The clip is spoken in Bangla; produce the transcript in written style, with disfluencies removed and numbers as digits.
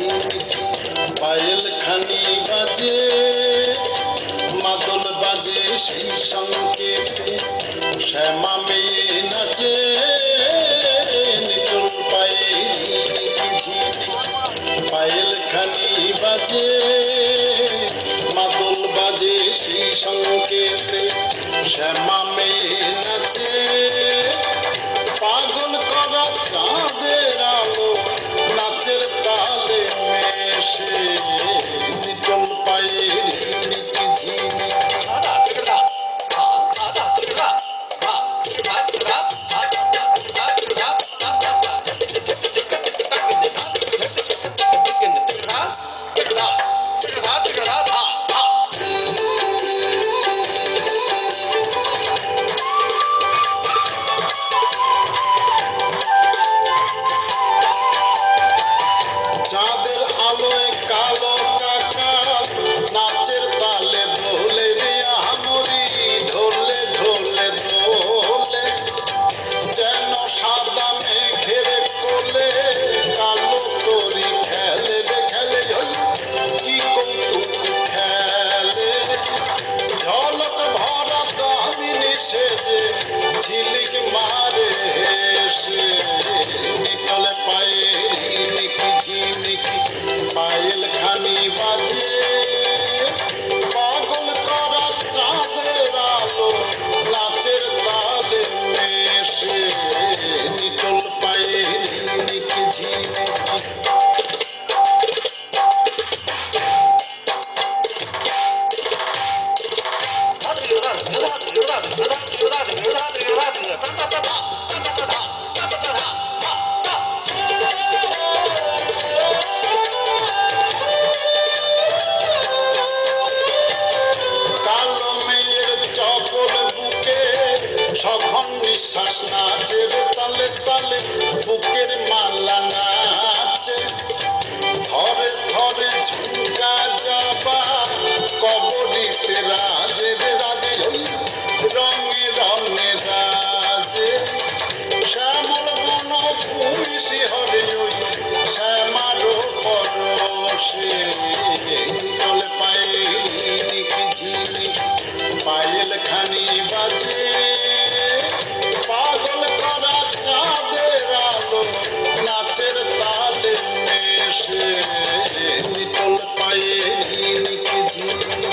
ঝিনঝিনি পায়েল খানি বাজে মাদল বাজে সেই সংকেতে শ্যামা মেয়ে নাচে নিটোল পায়ে ঝিনঝিনি পায়েল খানি বাজে মাদল বাজে সেই সংকেতে শ্যামা মেয়ে নাচে পাগল করা চাঁদের আলো নাচের তালে মেশে নিটোল পায়ের ঝিনিকি ঝিনিকি চাঁদের আলোয় কালো কাকাল নাচের তালে দোলে রে আমরি ঢোলে ঢোলে দোলে যেন সাদা মেঘের কোলে কালো তরি খেলে রে খেলে কি কৌতুক খেলে ঝলক ভরা দামিনী সেজে ঝিলিক মারে হেসে নিটোলে পায়ে ঝিনিকি ঝিনিকি পায়েল খানি বাজে পাগল করা চাঁদের আলো নাচের তালে মেশে নিটোল পায়ে ঝিনিকি ঝিনিকি কালো মেয়ের চপল বুকে সঘন নিঃশ্বাস নাচের তালে তালে বুকের মালা নাচে ধরে ধরে ঝুঁকা যাবা কবরীতে রাজের রাজে রঙে রঙে রাজে শ্যামল বন ভূমি শিহরে ওই শ্যামারো পরশে নিটোলে পায়ে ঝিনিকি ঝিনিকি পায়েল খানি বাজে পাগল করা চাঁদের আলো নাচের তালে মেশে নিটোল পায়ে ঝিনিকি ঝিনিকি